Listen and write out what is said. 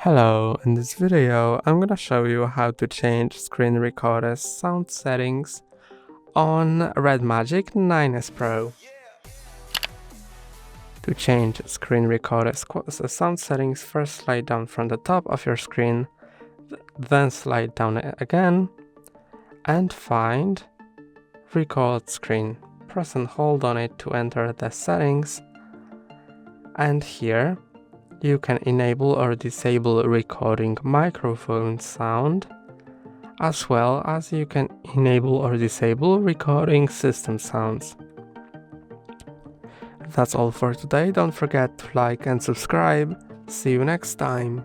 Hello, in this video I'm gonna show you how to change screen recorder's sound settings on Redmagic 9S Pro. To change screen recorder's sound settings, first slide down from the top of your screen, then slide down again and find Record Screen. Press and hold on it to enter the settings, and here you can enable or disable recording microphone sound, as well as you can enable or disable recording system sounds. That's all for today. Don't forget to like and subscribe. See you next time.